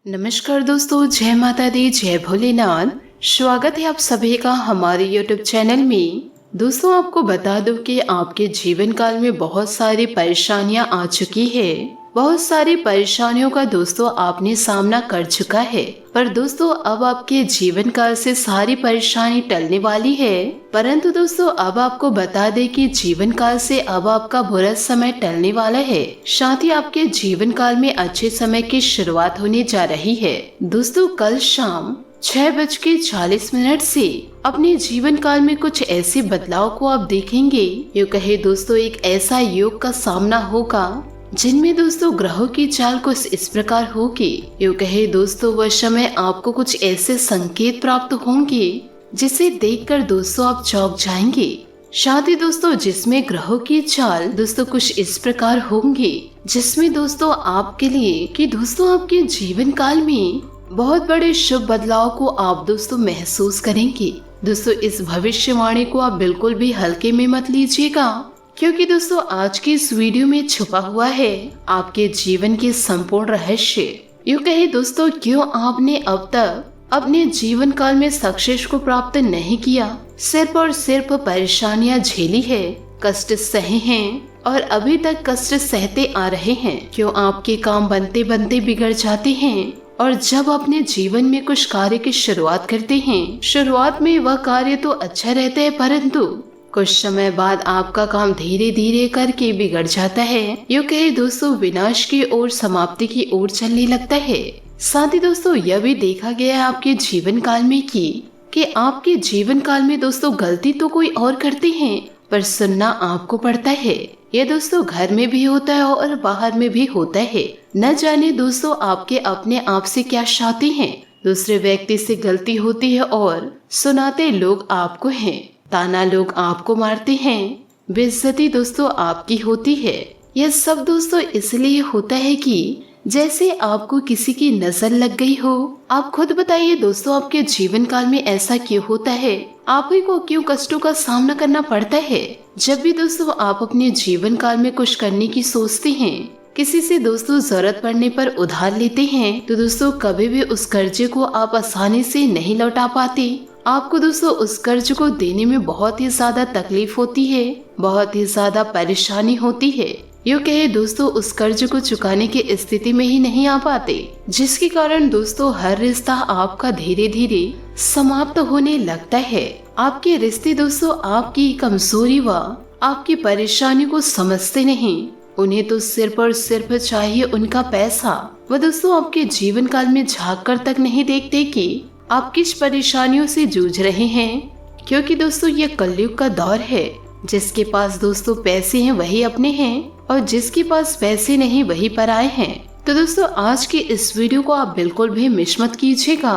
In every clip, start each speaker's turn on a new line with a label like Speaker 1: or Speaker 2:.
Speaker 1: नमस्कार दोस्तों, जय माता दी, जय भोलेनाथ। स्वागत है आप सभी का हमारे यूट्यूब चैनल में। दोस्तों, आपको बता दूं कि आपके जीवन काल में बहुत सारी परेशानियां आ चुकी है। बहुत सारी परेशानियों का दोस्तों आपने सामना कर चुका है, पर दोस्तों अब आपके जीवन काल से सारी परेशानी टलने वाली है। परंतु दोस्तों अब आपको बता दें कि जीवन काल से अब आपका बुरा समय टलने वाला है, साथ ही आपके जीवन काल में अच्छे समय की शुरुआत होने जा रही है। दोस्तों कल शाम 6:40 से अपने जीवन काल में कुछ ऐसे बदलाव को आप देखेंगे। यूँ कहे दोस्तों एक ऐसा योग का सामना होगा जिनमें दोस्तों ग्रहों की चाल कुछ इस प्रकार होगी। यूँ कहे दोस्तों वह समय आपको कुछ ऐसे संकेत प्राप्त होंगे जिसे देखकर दोस्तों आप चौंक जाएंगे। साथ ही दोस्तों जिसमें ग्रहों की चाल दोस्तों कुछ इस प्रकार होंगी जिसमें दोस्तों आपके लिए कि दोस्तों आपके जीवन काल में बहुत बड़े शुभ बदलाव को आप दोस्तों महसूस करेंगे। दोस्तों इस भविष्यवाणी को आप बिल्कुल भी हल्के में मत लीजिएगा, क्योंकि दोस्तों आज की इस वीडियो में छुपा हुआ है आपके जीवन के संपूर्ण रहस्य। यूँ कहे दोस्तों क्यों आपने अब तक अपने जीवन काल में सक्सेस को प्राप्त नहीं किया, सिर्फ और सिर्फ परेशानियां झेली है, कष्ट सहे हैं और अभी तक कष्ट सहते आ रहे हैं। क्यों आपके काम बनते बनते बिगड़ जाते हैं और जब अपने जीवन में कुछ कार्य की शुरुआत करते हैं, शुरुआत में वह कार्य तो अच्छा रहता है परंतु कुछ समय बाद आपका काम धीरे धीरे करके बिगड़ जाता है। यूँ कहे दोस्तों विनाश की ओर, समाप्ति की ओर चलने लगता है। साथ ही दोस्तों यह भी देखा गया है आपके जीवन काल में कि आपके जीवन काल में दोस्तों गलती तो कोई और करते हैं पर सुनना आपको पड़ता है। ये दोस्तों घर में भी होता है और बाहर में भी होता है। न जाने दोस्तों आपके अपने आप से क्या चाहते हैं। दूसरे व्यक्ति से गलती होती है और सुनाते लोग आपको हैं, ताना लोग आपको मारते हैं, बेइज्जती दोस्तों आपकी होती है। यह सब दोस्तों इसलिए होता है कि जैसे आपको किसी की नजर लग गई हो। आप खुद बताइए दोस्तों आपके जीवन काल में ऐसा क्यों होता है? आप ही को क्यों कष्टों का सामना करना पड़ता है? जब भी दोस्तों आप अपने जीवन काल में कुछ करने की सोचते हैं, किसी से दोस्तों जरूरत पड़ने पर उधार लेते हैं, तो दोस्तों कभी भी उस कर्जे को आप आसानी से नहीं लौटा पाते। आपको दोस्तों उस कर्ज को देने में बहुत ही ज्यादा तकलीफ होती है, बहुत ही ज्यादा परेशानी होती है। यूँ कहे दोस्तों उस कर्ज को चुकाने की स्थिति में ही नहीं आ पाते, जिसके कारण दोस्तों हर रिश्ता आपका धीरे धीरे समाप्त होने लगता है। आपके रिश्ते दोस्तों आपकी कमजोरी व आपकी परेशानी को समझते नहीं। उन्हें तो सिर्फ और सिर्फ चाहिए उनका पैसा। वह दोस्तों आपके जीवन काल में झांक कर तक नहीं देखते कि आप किस परेशानियों से जूझ रहे हैं, क्योंकि दोस्तों ये कलयुग का दौर है। जिसके पास दोस्तों पैसे हैं वही अपने हैं और जिसके पास पैसे नहीं वही पराए हैं। तो दोस्तों आज की इस वीडियो को आप बिल्कुल भी मिस मत कीजिएगा,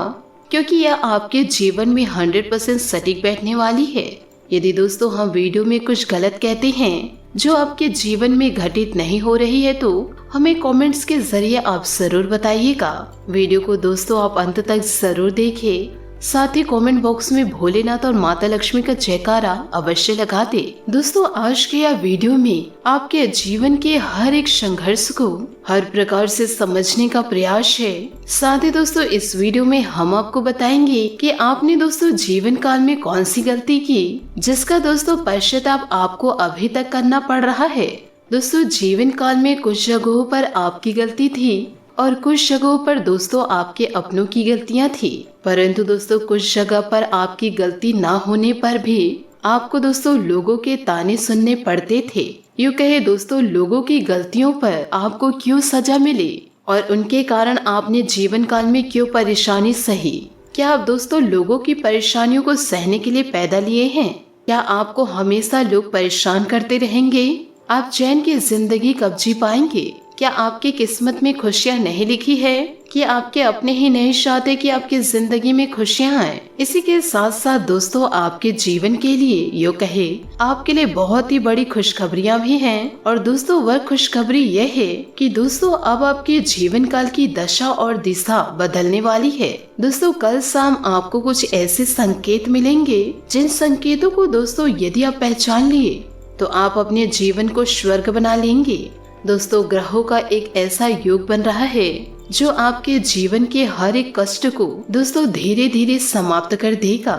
Speaker 1: क्योंकि यह आपके जीवन में 100% सटीक बैठने वाली है। यदि दोस्तों हम वीडियो में कुछ गलत कहते हैं जो आपके जीवन में घटित नहीं हो रही है तो हमें कमेंट्स के जरिए आप जरूर बताइएगा। वीडियो को दोस्तों आप अंत तक जरूर देखें, साथ ही कमेंट बॉक्स में भोलेनाथ और माता लक्ष्मी का जयकारा अवश्य लगा दे। दोस्तों आज के यह वीडियो में आपके जीवन के हर एक संघर्ष को हर प्रकार से समझने का प्रयास है। साथ ही दोस्तों इस वीडियो में हम आपको बताएंगे कि आपने दोस्तों जीवन काल में कौन सी गलती की जिसका दोस्तों पश्चाताप आपको अभी तक करना पड़ रहा है। दोस्तों जीवन काल में कुछ जगहों पर आपकी गलती थी और कुछ जगहों पर दोस्तों आपके अपनों की गलतियां थी, परंतु दोस्तों कुछ जगह पर आपकी गलती ना होने पर भी आपको दोस्तों लोगों के ताने सुनने पड़ते थे। यूँ कहे दोस्तों लोगों की गलतियों पर आपको क्यों सजा मिली और उनके कारण आपने जीवन काल में क्यों परेशानी सही। क्या आप दोस्तों लोगों की परेशानियों को सहने के लिए पैदा लिए हैं? क्या आपको हमेशा लोग परेशान करते रहेंगे? आप चैन की जिंदगी कब जी पाएंगे? क्या आपकी किस्मत में खुशियाँ नहीं लिखी है कि आपके अपने ही नहीं चाहते कि आपकी जिंदगी में खुशियाँ आए? इसी के साथ साथ दोस्तों आपके जीवन के लिए यूँ कहे आपके लिए बहुत ही बड़ी खुशखबरियाँ भी हैं। और दोस्तों वह खुशखबरी यह है कि दोस्तों अब आपके जीवन काल की दशा और दिशा बदलने वाली है। दोस्तों कल शाम आपको कुछ ऐसे संकेत मिलेंगे जिन संकेतों को दोस्तों यदि आप पहचान लिए तो आप अपने जीवन को स्वर्ग बना लेंगे। दोस्तों ग्रहों का एक ऐसा योग बन रहा है जो आपके जीवन के हर एक कष्ट को दोस्तों धीरे धीरे समाप्त कर देगा।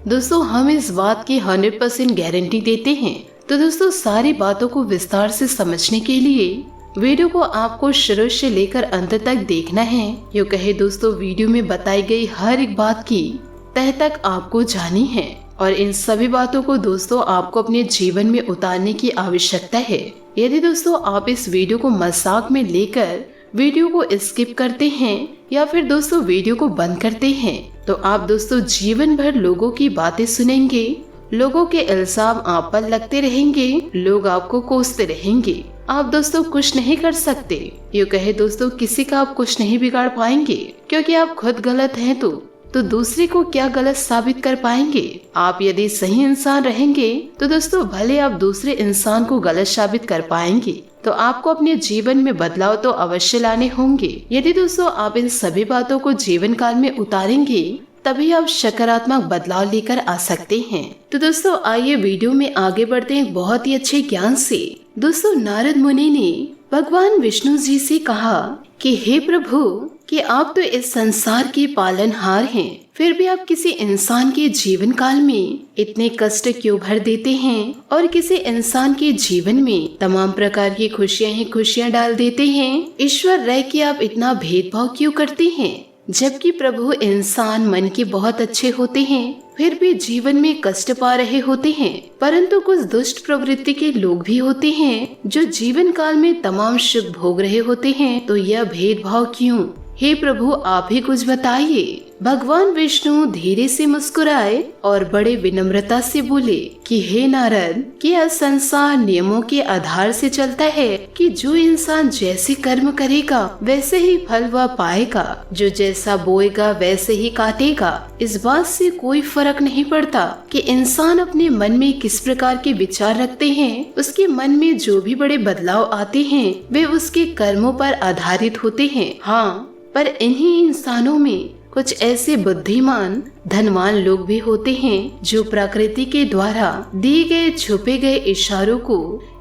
Speaker 1: दोस्तों हम इस बात की 100% गारंटी देते हैं। तो दोस्तों सारी बातों को विस्तार से समझने के लिए वीडियो को आपको शुरू से लेकर अंत तक देखना है। यूँ कहे दोस्तों वीडियो में बताई गई हर एक बात की तह तक आपको जानी है और इन सभी बातों को दोस्तों आपको अपने जीवन में उतारने की आवश्यकता है। यदि दोस्तों आप इस वीडियो को मजाक में लेकर वीडियो को स्किप करते हैं या फिर दोस्तों वीडियो को बंद करते हैं तो आप दोस्तों जीवन भर लोगों की बातें सुनेंगे, लोगों के इल्जाम आप पर लगते रहेंगे, लोग आपको कोसते रहेंगे। आप दोस्तों कुछ नहीं कर सकते। यूँ कहे दोस्तों किसी का आप कुछ नहीं बिगाड़ पाएंगे क्योंकि आप खुद गलत हैं तो दूसरे को क्या गलत साबित कर पाएंगे। आप यदि सही इंसान रहेंगे तो दोस्तों भले आप दूसरे इंसान को गलत साबित कर पाएंगे। तो आपको अपने जीवन में बदलाव तो अवश्य लाने होंगे। यदि दोस्तों आप इन सभी बातों को जीवन काल में उतारेंगे तभी आप सकारात्मक बदलाव लेकर आ सकते हैं। तो दोस्तों आइए वीडियो में आगे बढ़ते हैं बहुत ही अच्छे ज्ञान से। दोस्तों नारद मुनि ने भगवान विष्णु जी से कहा कि हे प्रभु कि आप तो इस संसार के पालनहार हैं, फिर भी आप किसी इंसान के जीवन काल में इतने कष्ट क्यों भर देते हैं और किसी इंसान के जीवन में तमाम प्रकार की खुशियां ही खुशियां डाल देते हैं। ईश्वर रह के आप इतना भेदभाव क्यों करते हैं, जबकि प्रभु इंसान मन के बहुत अच्छे होते हैं फिर भी जीवन में कष्ट पा रहे होते हैं। परंतु कुछ दुष्ट प्रवृत्ति के लोग भी होते हैं जो जीवन काल में तमाम सुख भोग रहे होते हैं। तो यह भेदभाव क्यों? हे प्रभु आप ही कुछ बताइए। भगवान विष्णु धीरे से मुस्कुराए और बड़े विनम्रता से बोले कि हे नारद कि यह संसार नियमों के आधार से चलता है कि जो इंसान जैसे कर्म करेगा वैसे ही फल वह पाएगा, जो जैसा बोएगा वैसे ही काटेगा। इस बात से कोई फर्क नहीं पड़ता कि इंसान अपने मन में किस प्रकार के विचार रखते हैं। उसके मन में जो भी बड़े बदलाव आते हैं वे उसके कर्मों पर आधारित होते हैं। हाँ, पर इन्हीं इंसानों में कुछ ऐसे बुद्धिमान धनवान लोग भी होते हैं जो प्रकृति के द्वारा दिए गए छुपे गए इशारों को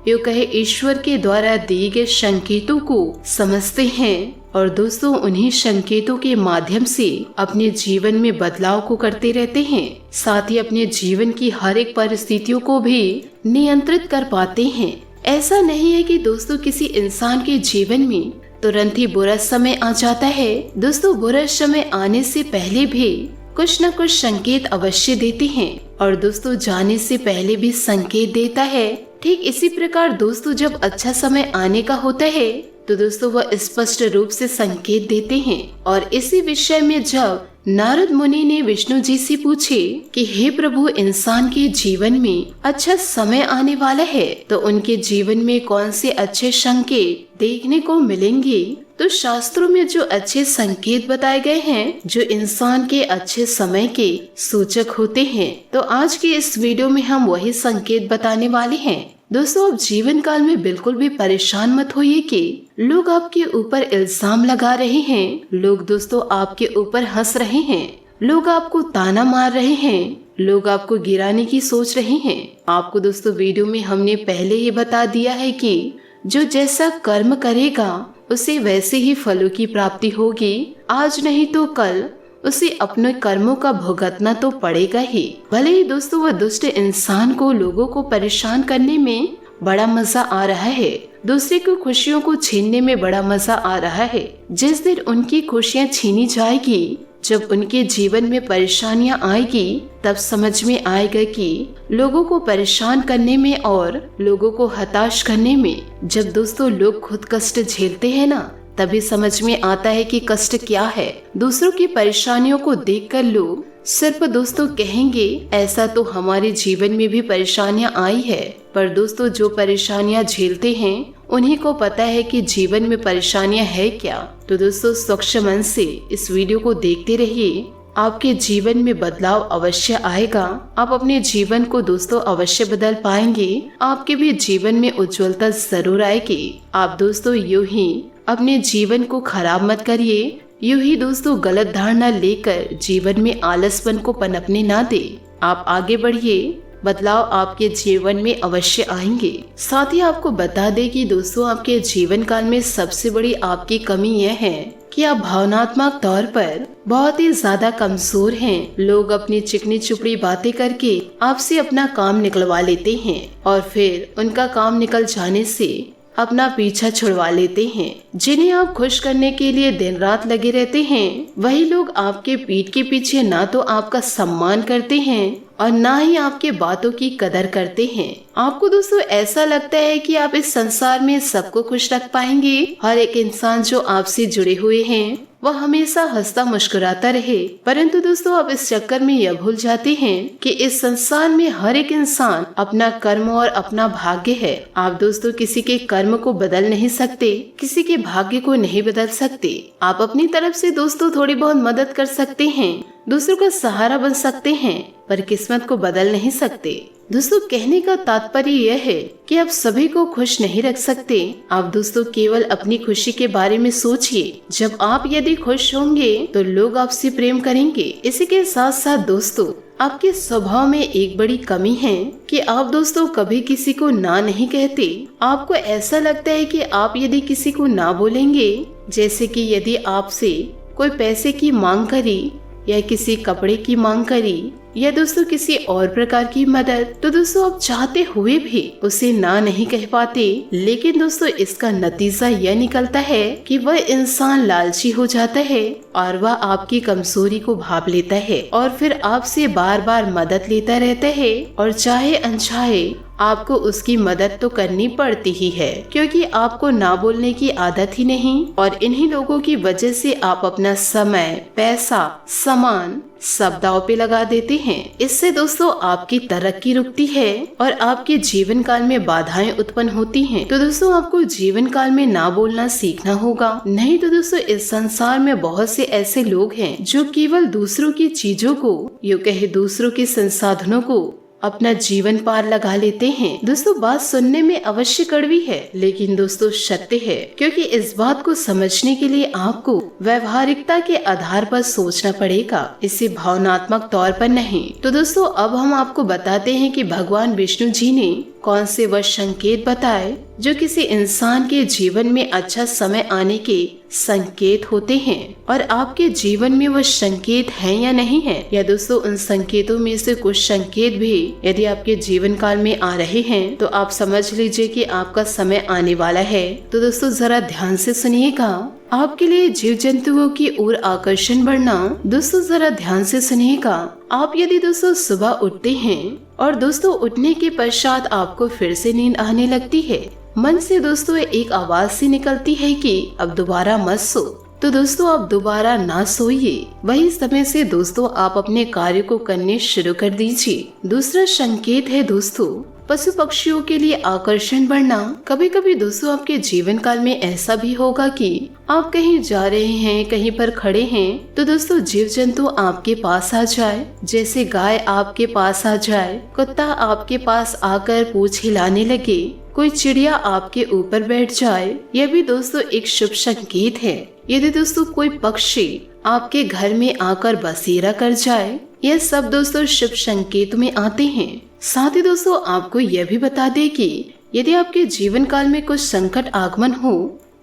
Speaker 1: यूँ कहे ईश्वर के द्वारा दिए गए संकेतों को समझते हैं और दोस्तों उन्हीं संकेतों के माध्यम से अपने जीवन में बदलाव को करते रहते हैं। साथ ही अपने जीवन की हर एक परिस्थितियों को भी नियंत्रित कर पाते हैं। ऐसा नहीं है कि दोस्तों किसी इंसान के जीवन में तुरंत ही बुरा समय आ जाता है। दोस्तों बुरा समय आने से पहले भी कुछ न कुछ संकेत अवश्य देते हैं और दोस्तों जाने से पहले भी संकेत देता है। ठीक इसी प्रकार दोस्तों जब अच्छा समय आने का होता है तो दोस्तों वह स्पष्ट रूप से संकेत देते हैं। और इसी विषय में जब नारद मुनि ने विष्णु जी से पूछे कि हे प्रभु इंसान के जीवन में अच्छा समय आने वाला है तो उनके जीवन में कौन से अच्छे संकेत देखने को मिलेंगे, तो शास्त्रों में जो अच्छे संकेत बताए गए हैं जो इंसान के अच्छे समय के सूचक होते हैं, तो आज की इस वीडियो में हम वही संकेत बताने वाले हैं। दोस्तों आप जीवन काल में बिल्कुल भी परेशान मत होइए कि लोग आपके ऊपर इल्जाम लगा रहे हैं, लोग दोस्तों आपके ऊपर हंस रहे हैं, लोग आपको ताना मार रहे हैं, लोग आपको गिराने की सोच रहे हैं। आपको दोस्तों वीडियो में हमने पहले ही बता दिया है कि जो जैसा कर्म करेगा उसे वैसे ही फलों की प्राप्ति होगी। आज नहीं तो कल उसे अपने कर्मों का भुगतना तो पड़ेगा ही। भले ही दोस्तों वह दुष्ट इंसान को लोगों को परेशान करने में बड़ा मजा आ रहा है, दूसरे की खुशियों को छीनने में बड़ा मजा आ रहा है। जिस दिन उनकी खुशियां छीनी जाएगी, जब उनके जीवन में परेशानियां आएगी, तब समझ में आएगा कि लोगों को परेशान करने में और लोगों को हताश करने में जब दोस्तों लोग खुद कष्ट झेलते हैं ना, तभी समझ में आता है कि कष्ट क्या है। दूसरों की परेशानियों को देखकर लोग सिर्फ दोस्तों कहेंगे ऐसा तो हमारे जीवन में भी परेशानियां आई है, पर दोस्तों जो परेशानियां झेलते हैं उन्हीं को पता है कि जीवन में परेशानियां है क्या। तो दोस्तों स्वच्छ मन से इस वीडियो को देखते रहिए, आपके जीवन में बदलाव अवश्य आएगा। आप अपने जीवन को दोस्तों अवश्य बदल पाएंगे, आपके भी जीवन में उज्ज्वलता जरूर आएगी। आप दोस्तों यूं ही अपने जीवन को खराब मत करिए, यूं ही दोस्तों गलत धारणा लेकर जीवन में आलसपन को पनपने ना दे। आप आगे बढ़िए, बदलाव आपके जीवन में अवश्य आएंगे। साथ ही आपको बता दें कि दोस्तों आपके जीवन काल में सबसे बड़ी आपकी कमी यह है कि आप भावनात्मक तौर पर बहुत ही ज्यादा कमजोर हैं। लोग अपनी चिकनी चुपड़ी बातें करके आपसे अपना काम निकलवा लेते हैं और फिर उनका काम निकल जाने से अपना पीछा छुड़वा लेते हैं। जिन्हें आप खुश करने के लिए दिन रात लगे रहते हैं, वही लोग आपके पीठ के पीछे ना तो आपका सम्मान करते हैं और ना ही आपके बातों की कदर करते हैं। आपको दोस्तों ऐसा लगता है कि आप इस संसार में सबको खुश रख पाएंगे। हर एक इंसान जो आपसे जुड़े हुए हैं वह हमेशा हंसता मुस्कुराता रहे, परंतु दोस्तों आप इस चक्कर में यह भूल जाते हैं कि इस संसार में हर एक इंसान अपना कर्म और अपना भाग्य है। आप दोस्तों किसी के कर्म को बदल नहीं सकते, किसी के भाग्य को नहीं बदल सकते। आप अपनी तरफ से दोस्तों थोड़ी बहुत मदद कर सकते हैं, दूसरों का सहारा बन सकते हैं, पर किस्मत को बदल नहीं सकते। दोस्तों कहने का तात्पर्य यह है कि आप सभी को खुश नहीं रख सकते। आप दोस्तों केवल अपनी खुशी के बारे में सोचिए। जब आप यदि खुश होंगे तो लोग आपसे प्रेम करेंगे। इसी के साथ साथ दोस्तों आपके स्वभाव में एक बड़ी कमी है कि आप दोस्तों कभी किसी को ना नहीं कहते। आपको ऐसा लगता है कि आप यदि किसी को ना बोलेंगे, जैसे कि यदि आपसे कोई पैसे की मांग करी या किसी कपड़े की मांग करी या दोस्तों किसी और प्रकार की मदद, तो दोस्तों आप चाहते हुए भी उसे ना नहीं कह पाते। लेकिन दोस्तों इसका नतीजा यह निकलता है कि वह इंसान लालची हो जाता है और वह आपकी कमजोरी को भांप लेता है और फिर आपसे बार बार मदद लेता रहता है और चाहे अनचाहे आपको उसकी मदद तो करनी पड़ती ही है, क्योंकि आपको ना बोलने की आदत ही नहीं। और इन्हीं लोगों की वजह से आप अपना समय, पैसा, सामान सब दांव पे लगा देते हैं। इससे दोस्तों आपकी तरक्की रुकती है और आपके जीवन काल में बाधाएं उत्पन्न होती हैं। तो दोस्तों आपको जीवन काल में ना बोलना सीखना होगा, नहीं तो दोस्तों इस संसार में बहुत से ऐसे लोग हैं जो केवल दूसरों की चीजों को, यूँ कहे दूसरों के संसाधनों को अपना जीवन पार लगा लेते हैं। दोस्तों बात सुनने में अवश्य कड़वी है, लेकिन दोस्तों सत्य है, क्योंकि इस बात को समझने के लिए आपको व्यवहारिकता के आधार पर सोचना पड़ेगा, इसे भावनात्मक तौर पर नहीं। तो दोस्तों अब हम आपको बताते हैं कि भगवान विष्णु जी ने कौन से वह संकेत बताए जो किसी इंसान के जीवन में अच्छा समय आने के संकेत होते हैं, और आपके जीवन में वह संकेत हैं या नहीं है, या दोस्तों उन संकेतों में से कुछ संकेत भी यदि आपके जीवन काल में आ रहे हैं तो आप समझ लीजिए कि आपका समय आने वाला है। तो दोस्तों जरा ध्यान से सुनिएगा। आपके लिए जीव जंतुओं की ओर आकर्षण बढ़ना। दोस्तों जरा ध्यान से सुनिएगा। आप यदि दोस्तों सुबह उठते हैं और दोस्तों उठने के पश्चात आपको फिर से नींद आने लगती है, मन से दोस्तों एक आवाज सी निकलती है कि अब दोबारा मत सो, तो दोस्तों आप दोबारा ना सोइए। वही समय से दोस्तों आप अपने कार्य को करने शुरू कर दीजिए। दूसरा संकेत है दोस्तों पशु पक्षियों के लिए आकर्षण बढ़ना। कभी कभी दोस्तों आपके जीवन काल में ऐसा भी होगा कि आप कहीं जा रहे हैं, कहीं पर खड़े हैं, तो दोस्तों जीव जंतु आपके पास आ जाए, जैसे गाय आपके पास आ जाए, कुत्ता आपके पास आकर पूंछ हिलाने लगे, कोई चिड़िया आपके ऊपर बैठ जाए, यह भी दोस्तों एक शुभ संकेत है। यदि दोस्तों कोई पक्षी आपके घर में आकर बसेरा कर जाए, यह सब दोस्तों शुभ संकेत में आते हैं। साथ ही दोस्तों आपको यह भी बता दें कि यदि आपके जीवन काल में कुछ संकट आगमन हो,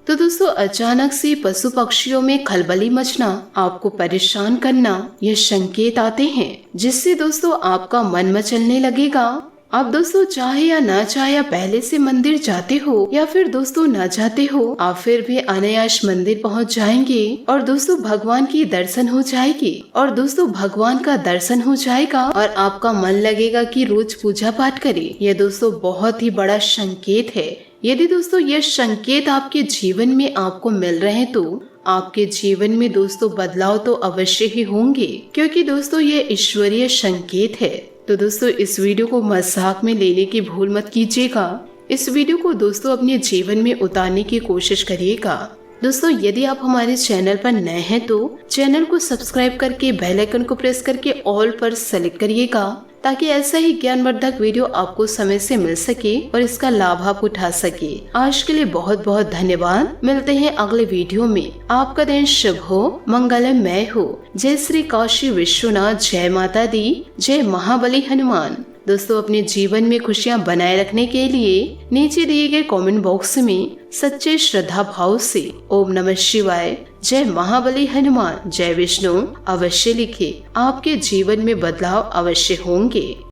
Speaker 1: तो दोस्तों अचानक से पशु पक्षियों में खलबली मचना, आपको परेशान करना, यह संकेत आते हैं, जिससे दोस्तों आपका मन मचलने लगेगा। आप दोस्तों चाहे या ना चाहे, या पहले से मंदिर जाते हो या फिर दोस्तों ना जाते हो, आप फिर भी अनायास मंदिर पहुंच जाएंगे और दोस्तों भगवान की दर्शन हो जाएगी, और दोस्तों भगवान का दर्शन हो जाएगा और आपका मन लगेगा कि रोज पूजा पाठ करें। यह दोस्तों बहुत ही बड़ा संकेत है। यदि दोस्तों यह संकेत आपके जीवन में आपको मिल रहे हैं तो आपके जीवन में दोस्तों बदलाव तो अवश्य ही होंगे, क्योंकि दोस्तों ये ईश्वरीय संकेत है। तो दोस्तों इस वीडियो को मजाक में लेने की भूल मत कीजिएगा। इस वीडियो को दोस्तों अपने जीवन में उतारने की कोशिश करिएगा। दोस्तों यदि आप हमारे चैनल पर नए हैं तो चैनल को सब्सक्राइब करके बेल आइकन को प्रेस करके ऑल पर सेलेक्ट करिएगा, ताकि ऐसा ही ज्ञानवर्धक वीडियो आपको समय से मिल सके और इसका लाभ आप उठा सके। आज के लिए बहुत बहुत धन्यवाद। मिलते हैं अगले वीडियो में। आपका दिन शुभ हो, मंगलमय हो। जय श्री काशी विश्वनाथ, जय माता दी, जय महाबली हनुमान। दोस्तों अपने जीवन में खुशियां बनाए रखने के लिए नीचे दिए गए कमेंट बॉक्स में सच्चे श्रद्धा भाव से ओम नमः शिवाय, जय महाबली हनुमान, जय विष्णु अवश्य लिखें। आपके जीवन में बदलाव अवश्य होंगे।